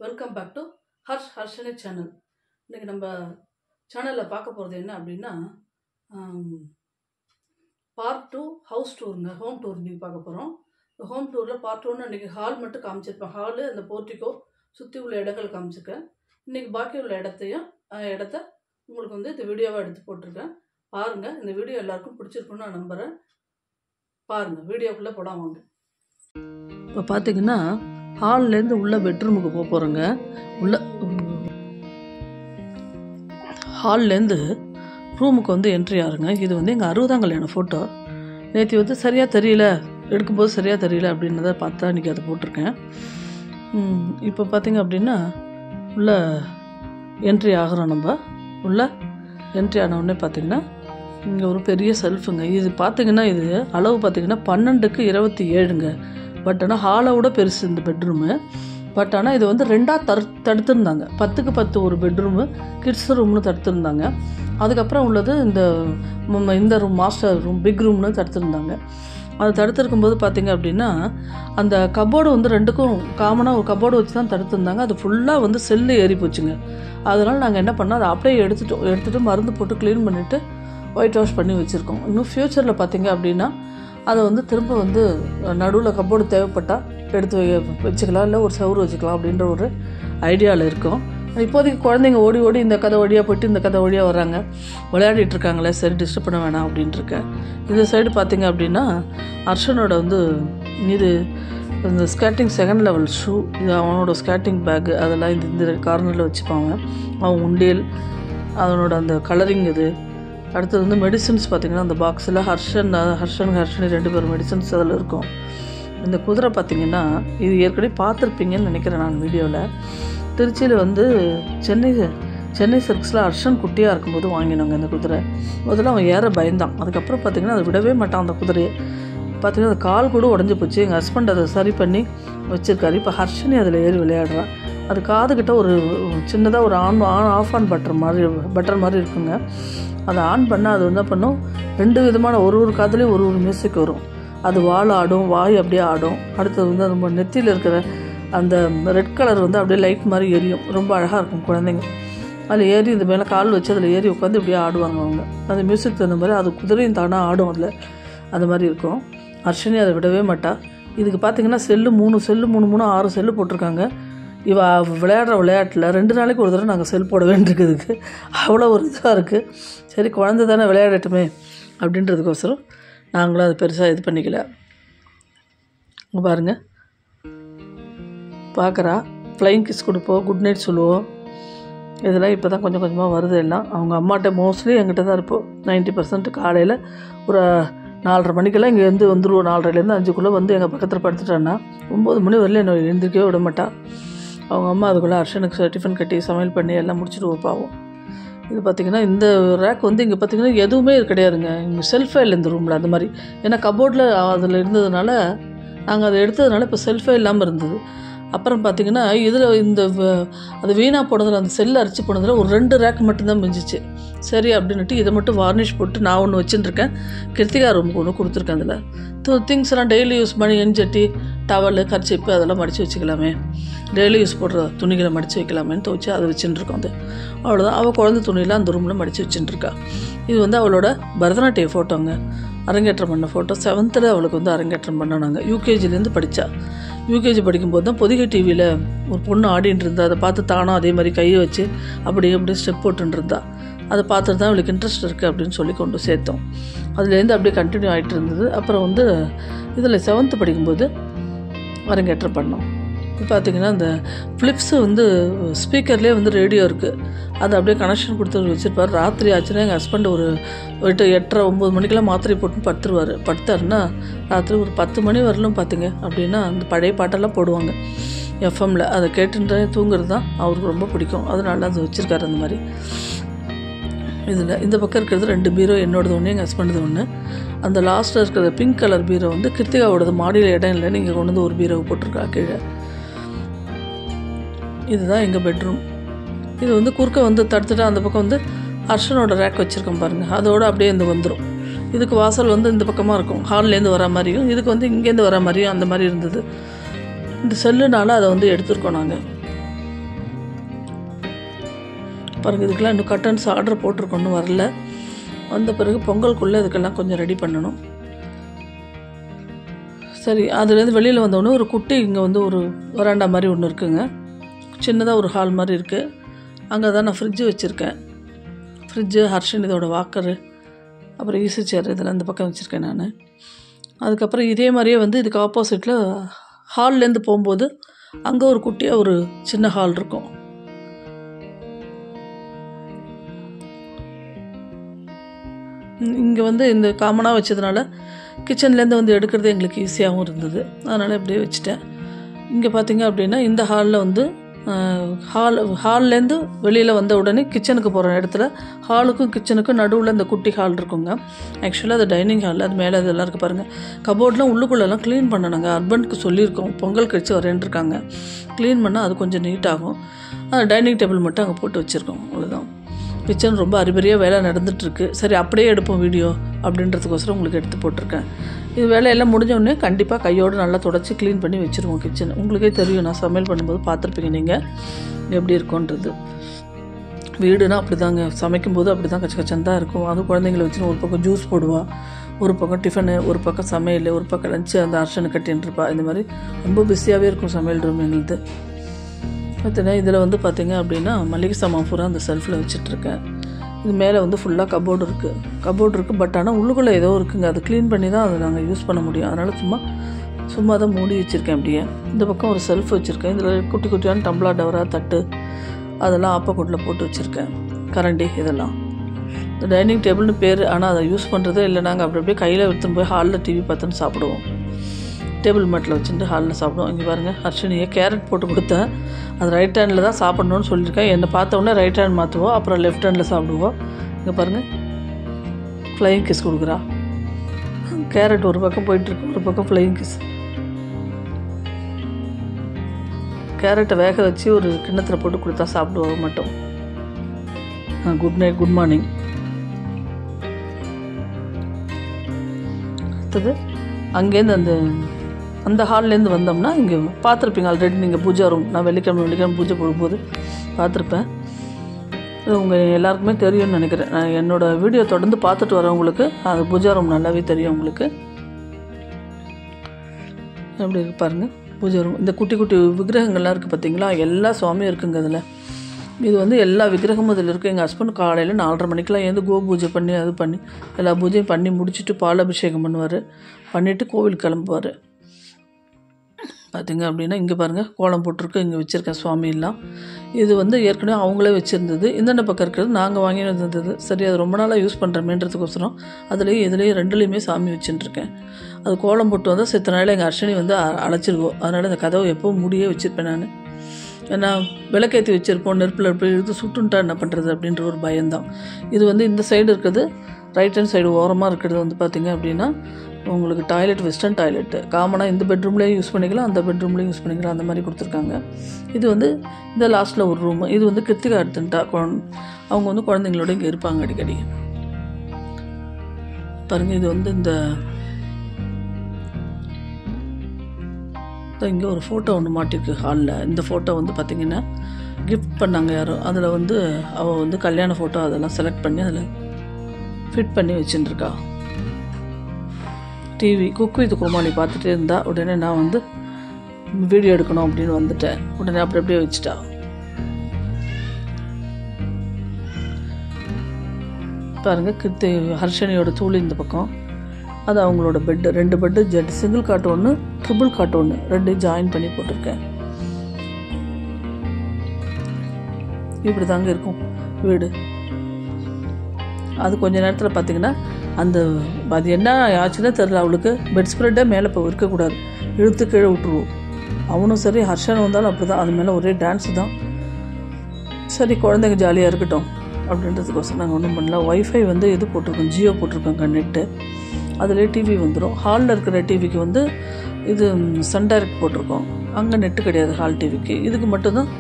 Welcome back to Harshini channel. இன்றைக்கி நம்ம சேனலில் பார்க்க போகிறது என்ன அப்படின்னா பார்ட் 2 ஹவுஸ் டூருங்க. ஹோம் டூர் இன்றைக்கி பார்க்க போகிறோம். இந்த ஹோம் டூரில் பார்ட் 1 இன்றைக்கி ஹால் மட்டும் காமிச்சிருப்பேன். ஹாலு அந்த போர்ட்டிக்கோ சுற்றி உள்ள இடங்கள் காமிச்சிருக்கேன். இன்றைக்கி பாக்கி உள்ள இடத்த உங்களுக்கு வந்து இந்த வீடியோவாக எடுத்து போட்டிருக்கேன். பாருங்கள். இந்த வீடியோ எல்லாருக்கும் பிடிச்சிருக்குன்னு நான் நம்புகிறேன். பாருங்கள், வீடியோக்குள்ளே போடாமல். இப்போ பார்த்தீங்கன்னா ஹால்லேருந்து உள்ள பெட்ரூமுக்கு போக போகிறோங்க. ஹால்லேருந்து ரூமுக்கு வந்து என்ட்ரி ஆகுங்க. இது வந்து எங்கள் 60ஆம் கல்யாண ஃபோட்டோ. நேற்று வந்து சரியாக தெரியல, எடுக்கும்போது சரியாக தெரியல அப்படின்றத பார்த்தா இன்றைக்கி அதை போட்டிருக்கேன். இப்போ பார்த்திங்க அப்படின்னா உள்ள என்ட்ரி ஆகிறோம். நம்ம உள்ள என்ட்ரி ஆனவுடனே பார்த்திங்கன்னா இங்கே ஒரு பெரிய செல்ஃபுங்க. இது பார்த்திங்கன்னா இது அளவு பார்த்திங்கன்னா 12x27ங்க. பட் ஆனால் ஹாலை விட பெருசு இந்த பெட்ரூமு. பட் ஆனால் இது வந்து ரெண்டாக தடுத்துருந்தாங்க. 10x10 ஒரு பெட்ரூமு, கிட்ஸ் ரூம்னு தடுத்துருந்தாங்க. அதுக்கப்புறம் உள்ளது இந்த ரூம், மாஸ்டர் ரூம், பிக் ரூம்னு தடுத்துருந்தாங்க. அது தடுத்துருக்கும்போது பார்த்திங்க அப்படின்னா அந்த கபோர்டு வந்து ரெண்டுக்கும் காமனாக ஒரு கபோர்டு வச்சு தான் தடுத்துருந்தாங்க. அது ஃபுல்லாக வந்து செல்லு ஏறி போச்சுங்க. அதனால் நாங்கள் என்ன பண்ணோம், அதை அப்படியே எடுத்துகிட்டு மருந்து போட்டு க்ளீன் பண்ணிவிட்டு ஒயிட் வாஷ் பண்ணி வச்சுருக்கோம். இன்னும் ஃப்யூச்சரில் பார்த்திங்க அப்படின்னா அதை வந்து திரும்ப வந்து நடுவில் கப்போர்டு தேவைப்பட்டால் எடுத்து வச்சுக்கலாம், இல்லை ஒரு சவுறு வச்சுக்கலாம் அப்படின்ற ஒரு ஐடியாவில் இருக்கும். இப்போதைக்கு குழந்தைங்க ஓடி ஓடி இந்த கதை வழியாக போய்ட்டு இந்த கதை வழியாக வர்றாங்க, விளையாடிட்டு இருக்காங்களே, சரி டிஸ்டர்ப் பண்ண வேணாம் அப்படின்ட்டு இருக்கேன். இந்த சைடு பார்த்திங்க அப்படின்னா அர்ஷனோட வந்து இது இந்த ஸ்கேட்டிங் 2nd லெவல் ஷூ, இது அவனோட ஸ்கேட்டிங் பேக்கு, அதெல்லாம் இந்த கார்னரில் வச்சுப்பாங்க. அவன் உண்டியல், அவனோட அந்த கலரிங் இது. அடுத்தது வந்து மெடிசன்ஸ் பார்த்திங்கன்னா அந்த பாக்ஸில் ஹர்ஷனி 2 பேர் மெடிசன்ஸ் அதில் இருக்கும். இந்த குதிரை பார்த்திங்கன்னா இது ஏற்கனவே பார்த்துருப்பீங்கன்னு நினைக்கிறேன் நான் வீடியோவில். திருச்சியில் வந்து சென்னை சர்க்ஸில் ஹர்ஷன் குட்டியாக இருக்கும்போது வாங்கினாங்க இந்த குதிரை. முதல்ல அவன் ஏற பயந்தான். அதுக்கப்புறம் பார்த்திங்கன்னா அதை விடவே மாட்டான் அந்த குதிரையை. பார்த்திங்கன்னா அந்த கால் கூட உடஞ்சி போச்சு. எங்கள் ஹஸ்பண்ட் அதை சரி பண்ணி வச்சுருக்காரு. இப்போ ஹர்ஷனி அதில் ஏறி விளையாடுறான். அது காதுகிட்ட ஒரு சின்னதாக ஒரு ஆஃப் ஆன் பட்டர் மாதிரி இருக்குங்க. அதை ஆன் பண்ணால் அது என்ன பண்ணும், 2 விதமான ஒரு காதுலேயும் ஒரு மியூசிக் வரும். அது வால் ஆடும், வாய் அப்படியே ஆடும். அடுத்தது வந்து நம்ம நெத்தியில் இருக்கிற அந்த ரெட் கலர் வந்து அப்படியே லைட் மாதிரி எரியும். ரொம்ப அழகாக இருக்கும். குழந்தைங்க அதில் ஏறி இது மேலே கால் வச்சு அதில் ஏறி உட்காந்து இப்படியே ஆடுவாங்க அவங்க. அந்த மியூசிக் தகுந்த மாதிரி அது குதிரையும் தானாக ஆடும். அதில் அந்த மாதிரி இருக்கும். ஹர்ஷனி அதை விடவே மாட்டா. இதுக்கு பார்த்திங்கன்னா செல்லு 3 6 செல்லு போட்டிருக்காங்க. இவ விளையாடுற விளையாட்டில் 2 நாளைக்கு ஒரு தடவை நாங்கள் செல் போட வேண்டியிருக்குதுக்கு. அவ்வளோ ஒரு இதாக இருக்குது. சரி குழந்தை தானே விளையாடட்டுமே அப்படின்றதுக்கோசரம் நாங்களும் அது பெருசாக இது பண்ணிக்கல. பாருங்கள், பார்க்குறா. ஃப்ளைங் கிஸ் கொடுப்போம், குட் நைட் சொல்லுவோம். இதெல்லாம் இப்போ தான் கொஞ்சம் கொஞ்சமாக வருது எல்லாம். அவங்க அம்மாட்ட மோஸ்ட்லி எங்கிட்ட தான் இருப்போம். 90% காலையில் ஒரு 4:30 மணிக்கெல்லாம் இங்கே வந்துடுவோம். 4:30லேருந்து 5க்குள்ளே வந்து எங்கள் பக்கத்தில் படுத்துட்டான்னா 9 மணி வரல என்னை எழுந்திரிக்கவே விட மாட்டா. அவங்க அம்மா அதுக்குள்ளே ஹர்ஷனுக்கு டிஃபன் கட்டி சமையல் பண்ணி எல்லாம் முடிச்சுட்டு வைப்பாவும். இது பார்த்திங்கன்னா இந்த ரேக் வந்து இங்கே பார்த்திங்கன்னா எதுவுமே கிடையாதுங்க. இங்கே செல்ஃபே இல்லை இந்த ரூமில் அந்த மாதிரி. ஏன்னா கபோர்டில் அதில் இருந்ததுனால நாங்கள் அதை எடுத்ததுனால இப்போ செல்ஃபே இல்லாமல் இருந்தது. அப்புறம் பார்த்திங்கன்னா இதில் அது வீணாக போனதில் அந்த செல்லு அரிச்சு போனதில் ஒரு 2 ரேக் மட்டும்தான் மிஞ்சிச்சு. சரி அப்படின்ட்டு இதை மட்டும் வார்னிஷ் போட்டு நான் ஒன்று வச்சுட்டுருக்கேன். கிருத்திகா ரூமுக்கு ஒன்று கொடுத்துருக்கேன். அதில் திங்ஸ் எல்லாம் டெய்லி யூஸ் பண்ணி எண்சட்டி, டவலு, கர்ச்சிப்பு அதெல்லாம் மடித்து வச்சுக்கலாமே, டெய்லி யூஸ் போடுற துணிகளை மடித்து வைக்கலாமேன்னு துவச்சி அதை வச்சுட்டுருக்கோம். அது அவ்வளோதான். அவள் குழந்தை துணியெல்லாம் அந்த ரூமில் மடித்து வச்சுட்டுருக்கா. இது வந்து அவளோட பரதநாட்டிய ஃபோட்டோங்க. அரங்கேற்றம் பண்ண ஃபோட்டோ. 7th அவளுக்கு வந்து அரங்கேற்றம் பண்ணாங்க. யூகேஜிலேருந்து படித்தா. யூகேஜி படிக்கும்போது தான் பொதிகை டிவியில் ஒரு பொண்ணு ஆடின்னு இருந்தா. அதை பார்த்து தானும் அதே மாதிரி கையை வச்சு அப்படியே ஸ்டெப் போட்டுன்னு இருந்தா. அதை பார்த்துட்டு தான் அவளுக்கு இன்ட்ரெஸ்ட் இருக்குது அப்படின்னு சொல்லி கொண்டு சேர்த்தோம். அதுலேருந்து அப்படியே கண்டினியூ ஆகிட்டு இருந்தது. அப்புறம் வந்து இதில் 7th படிக்கும்போது அரங்கேற்றம் பண்ணோம். இப்போ பார்த்திங்கன்னா இந்த ஃப்ளிப்ஸு வந்து ஸ்பீக்கர்லேயே வந்து ரேடியோ இருக்குது. அது அப்படியே கனெக்ஷன் கொடுத்து வச்சுருப்பார். ராத்திரி ஆச்சுன்னா எங்கள் ஹஸ்பண்ட் ஒரு 8:30 9 மணிக்கெல்லாம் மாத்திரை போட்டு படுத்தாருன்னா ராத்திரி ஒரு 10 மணி வரலும் பார்த்திங்க அப்படின்னா அந்த பழைய பாட்டெல்லாம் போடுவாங்க எஃப்எம்மில். அதை கேட்டுட்டு தூங்குறது தான் அவருக்கு ரொம்ப பிடிக்கும். அதனால அது வச்சுருக்காரு அந்த மாதிரி. இதில் இந்த பக்கம் இருக்கிறது 2 பீரோ, என்னோடது ஒன்று, எங்கள் ஹஸ்பண்டது ஒன்று. அந்த லாஸ்ட்டில் இருக்கிற பிங்க் கலர் பீரோ வந்து கிருத்திகாவோடது. மாடியில் இடம் இல்லை, நீங்கள் கொண்டு வந்து ஒரு பீரோவை போட்டிருக்கா கீழே. இதுதான் எங்கள் பெட்ரூம். இது வந்து குறுக்க வந்து தடுத்துட்டு அந்த பக்கம் வந்து ஹர்ஷனோட ரேக் வச்சுருக்கோம் பாருங்கள். அதோடு அப்படியே வந்துடும். இதுக்கு வாசல் வந்து இந்த பக்கமாக இருக்கும். ஹால்லேருந்து வர மாதிரியும், இதுக்கு வந்து இங்கேருந்து வர மாதிரியும் அந்த மாதிரி இருந்தது. இந்த செல்லுனால அதை வந்து எடுத்துருக்கோம் நாங்கள். பாருங்கள், இதுக்கெல்லாம் இன்னும் கர்டன்ஸ் ஆர்டர் போட்டிருக்கோம், இன்னும் வரல. வந்த பிறகு பொங்கலுக்குள்ளே இதுக்கெல்லாம் கொஞ்சம் ரெடி பண்ணணும். சரி, அதுலேருந்து வெளியில் வந்தோடனே ஒரு குட்டி இங்கே வந்து ஒரு வராண்டா மாதிரி ஒன்று இருக்குங்க. சின்னதாக ஒரு ஹால் மாதிரி இருக்குது. அங்கே தான் நான் ஃப்ரிட்ஜு வச்சுருக்கேன். ஃப்ரிட்ஜு, ஹர்ஷன் இதோட வாக்கரு, அப்புறம் ஈஸி சேர் இதெல்லாம் இந்த பக்கம் வச்சுருக்கேன் நான். அதுக்கப்புறம் இதே மாதிரியே வந்து இதுக்கு ஆப்போசிட்டில் ஹால்லேருந்து போகும்போது அங்கே ஒரு குட்டியாக ஒரு சின்ன ஹால் இருக்கும். இங்கே வந்து இந்த காமனாக வச்சதுனால கிச்சன்லேருந்து வந்து எடுக்கிறது எங்களுக்கு ஈஸியாகவும் இருந்தது. அதனால் இப்படியே வச்சுட்டேன். இங்கே பார்த்திங்க அப்படின்னா இந்த ஹாலில் வந்து ஹால்லேருந்து வெளியில் வந்த உடனே கிச்சனுக்கு போகிற இடத்துல ஹாலுக்கும் கிச்சனுக்கும் நடுவில் இந்த குட்டி ஹால் இருக்குங்க. ஆக்சுவலாக அது டைனிங் ஹால். அது மேலே இதெல்லாம் இருக்குது பாருங்கள். கபோர்ட்லாம் உள்ளுக்குள்ளெல்லாம் க்ளீன் பண்ணணுங்க. ஹஸ்பண்டுக்கு சொல்லியிருக்கோம், பொங்கல் கழிச்சு வரேன்ருக்காங்க. க்ளீன் பண்ணால் அது கொஞ்சம் நீட்டாகும். டைனிங் டேபிள் மட்டும் அங்கே போட்டு வச்சுருக்கோம், அவ்வளோதான். கிச்சன் ரொம்ப அரிபரியாக வேலை நடந்துகிட்ருக்கு. சரி, அப்படியே எடுப்போம் வீடியோ அப்படின்றதுக்கோசரம் உங்களுக்கு எடுத்து போட்டிருக்கேன். இது வேலையெல்லாம் முடிஞ்சோடனே கண்டிப்பாக கையோடு நல்லா தொடச்சி க்ளீன் பண்ணி வச்சுருவோம் கிச்சன். உங்களுக்கே தெரியும், நான் சமையல் பண்ணும்போது பார்த்துருப்பீங்க நீங்கள் எப்படி இருக்குன்றது. வீடுனா அப்படி தாங்க, சமைக்கும்போது அப்படி தான் கச்ச கச்சன் தான் இருக்கும். அதுவும் குழந்தைங்களை வச்சுன்னு ஒரு பக்கம் ஜூஸ் போடுவா, ஒரு பக்கம் டிஃபனு, ஒரு பக்கம் சமையல், ஒரு பக்கம் லஞ்சு அந்த அர்ஷனை கட்டின்ட்டுருப்பா. இந்த மாதிரி ரொம்ப பிஸியாகவே இருக்கும் சமையல் ரூம் எங்களுது. பார்த்தீங்கன்னா இதில் வந்து பார்த்திங்க அப்படின்னா மளிகை சாமான் பூரா அந்த செல்ஃபில் வச்சிட்ருக்கேன். இது மேலே வந்து ஃபுல்லாக கபோர்டு இருக்குது. பட் ஆனால் உள்ளுக்குள்ளே ஏதோ இருக்குங்க. அது க்ளீன் பண்ணி தான் அதை நாங்கள் யூஸ் பண்ண முடியும். அதனால் சும்மா தான் மூடி வச்சுருக்கேன். அப்படியே இந்த பக்கம் ஒரு செல்ஃப் வச்சுருக்கேன். இதில் குட்டி குட்டியான டம்ளர், டவரா, தட்டு அதெல்லாம் ஆப்பக்கூட்டில் போட்டு வச்சுருக்கேன். கரண்டி இதெல்லாம். இந்த டைனிங் டேபிள்னு பேர், ஆனால் அதை யூஸ் பண்ணுறதே இல்லை. நாங்கள் அப்படி அப்படியே கையில் எடுத்துன்னு போய் ஹாலில் டிவி பார்த்துன்னு சாப்பிடுவோம். டேபிள் மேட்டில் வச்சுட்டு ஹாலில் சாப்பிடுவோம். இங்கே பாருங்கள், ஹர்ஷனியை கேரட் போட்டு கொடுத்தேன். அது ரைட் ஹேண்டில் தான் சாப்பிட்ணுன்னு சொல்லியிருக்கேன். என்னை பார்த்தோன்னே ரைட் ஹேண்ட் மாற்றுவோம், அப்புறம் லெஃப்ட் ஹேண்டில் சாப்பிடுவோம். இங்கே பாருங்கள், ஃப்ளையிங் கிஸ் கொடுக்குறா. கேரட் ஒரு பக்கம் போயிட்டுருக்கு, ஒரு பக்கம் ஃப்ளையிங் கிஸ். கேரட்டை வேக வச்சு ஒரு கிண்ணத்தில் போட்டு கொடுத்தா சாப்பிடுவோம் மட்டும். Good night, good morning. அடுத்தது அங்கேருந்து அந்த ஹால்லேருந்து வந்தோம்னா இங்கே பார்த்துருப்பீங்க ஆல்ரெடி நீங்கள் பூஜா ரூம். நான் வெள்ளிக்கிழமை பூஜை போடும்போது பார்த்துருப்பேன். இது உங்கள் எல்லாருக்குமே தெரியும்னு நினைக்கிறேன். நான் என்னோடய வீடியோ தொடர்ந்து பார்த்துட்டு வரவங்களுக்கு அது பூஜா ரூம் நல்லாவே தெரியும் உங்களுக்கு. எப்படி இருக்கு பாருங்கள் பூஜா ரூம். இந்த குட்டி குட்டி விக்கிரகங்கள்லாம் இருக்குது பார்த்தீங்களா, எல்லா சுவாமியும் இருக்குங்க அதில். இது வந்து எல்லா விக்கிரகமும் இதில் இருக்குது. எங்கள் ஹஸ்பண்ட் காலையில் 4:30 மணிக்கெலாம் ஏந்து கோ பூஜை பண்ணி அது பண்ணி எல்லா பூஜையும் பண்ணி முடிச்சுட்டு பால் அபிஷேகம் பண்ணுவார். பண்ணிவிட்டு கோவிலுக்கு கிளம்புவார். பார்த்திங்க அப்படின்னா இங்கே பாருங்கள் கோலம் போட்டிருக்கு. இங்கே வச்சுருக்கேன் சுவாமியெல்லாம். இது வந்து ஏற்கனவே அவங்களே வச்சுருந்தது. இந்தென்ன பக்கம் இருக்கிறது நாங்கள் வாங்கி வந்தது. சரி, அது ரொம்ப நாளாக யூஸ் பண்ணுறமேன்றதுக்கோசரம் அதுலேயும் இதுலேயும் ரெண்டுலேயுமே சாமி வச்சுட்டுருக்கேன். அது கோலம் போட்டு வந்தால் செத்த நாளில் எங்கள் அர்ச்சனை வந்து அழைச்சிருவோம். அதனால் இந்த கதவை எப்போவும் மூடியே வச்சுருப்பேன் நான். ஏன்னா விளக்கேற்றி வச்சுருப்போம், நெருப்பில் எப்படி இது சுட்டுன்ட்டா என்ன பண்ணுறது அப்படின்ற ஒரு பயம்தான். இது வந்து இந்த சைடு இருக்கிறது, ரைட் ஹேண்ட் சைடு ஓரமாக இருக்கிறது வந்து பார்த்திங்க அப்படின்னா உங்களுக்கு டாய்லெட், வெஸ்டர்ன் டாய்லெட்டு. காமனாக இந்த பெட்ரூம்லேயும் யூஸ் பண்ணிக்கலாம், அந்த பெட்ரூம்லேயும் யூஸ் பண்ணிக்கலாம், அந்த மாதிரி கொடுத்துருக்காங்க. இது வந்து இந்த லாஸ்ட்டில் ஒரு ரூமு. இது வந்து கிருத்திகா எடுத்துட்டா அவங்க வந்து குழந்தைங்களோட இங்கே இருப்பாங்க அடிக்கடி. பாருங்கள், இது வந்து இங்கே ஒரு ஃபோட்டோ ஒன்று மாட்டிருக்கு ஹாலில். இந்த ஃபோட்டோ வந்து பார்த்திங்கன்னா கிஃப்ட் பண்ணாங்க யாரோ. அதில் வந்து அவள் வந்து கல்யாண ஃபோட்டோ அதெல்லாம் செலக்ட் பண்ணி அதில் ஃபிட் பண்ணி வச்சுட்டுருக்கா. டிவி குக் வித் கோமாளி பார்த்துட்டே இருந்தா. உடனே நான் வந்து வீடியோ எடுக்கணும் அப்படின்னு வந்துட்டேன். உடனே அப்படியே வச்சுட்டா. பாருங்கள், ஹர்ஷனியோட தூள் இந்த பக்கம். அது அவங்களோட bed. 2 bed set, single cot ஒன்று, ட்ரிபிள் காட் ஒன்று, 2 ஜாயின் பண்ணி போட்டிருக்கேன். இப்படி தாங்க இருக்கும் வீடு. அது கொஞ்ச நேரத்தில் பார்த்திங்கன்னா அது என்ன ஆச்சுன்னா தெரில, அவளுக்கு பெட் ஸ்ப்ரெட்டே மேலே இப்போ இருக்கக்கூடாது, இழுத்து கீழே விட்டுருவோம். அவனும் சரி, ஹர்ஷன் வந்தாலும் அப்படி தான். அது மேலே ஒரே டான்ஸு தான். சரி, குழந்தைங்க ஜாலியாக இருக்கட்டும் அப்படின்றதுக்கோசரம் நாங்கள் ஒன்றும் பண்ணல. ஒய்ஃபை வந்து இது போட்டிருக்கோம், ஜியோ போட்டிருக்கோங்க, நெட்டு. அதிலே டிவி வந்துடும். ஹாலில் இருக்கிற டிவிக்கு வந்து இது சன் டைரக்ட் போட்டிருக்கோம். அங்கே நெட்டு கிடையாது ஹால் டிவிக்கு. இதுக்கு மட்டும்தான்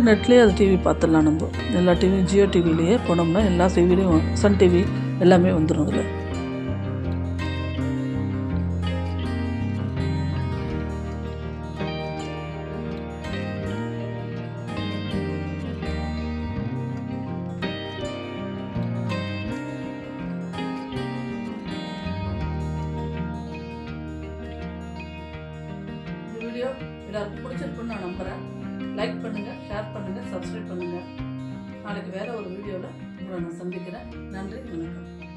நெட்லேயே அது டிவி பார்த்துடலாம். நம்ம எல்லா டிவியும் ஜியோ டிவிலேயே போனோம்னா எல்லா டிவிலையும் சன் டிவி எல்லாமே வந்துடும் அதில். வீடியோ எல்லாருக்கும் பிடிச்சிருக்குன்னு நான் நம்புகிறேன். லைக் பண்ணுங்கள், ஷேர் பண்ணுங்கள், சப்ஸ்கிரைப் பண்ணுங்கள். நாளைக்கு வேறு ஒரு வீடியோவில் உங்களை நான் சந்திக்கிறேன். நன்றி, வணக்கம்.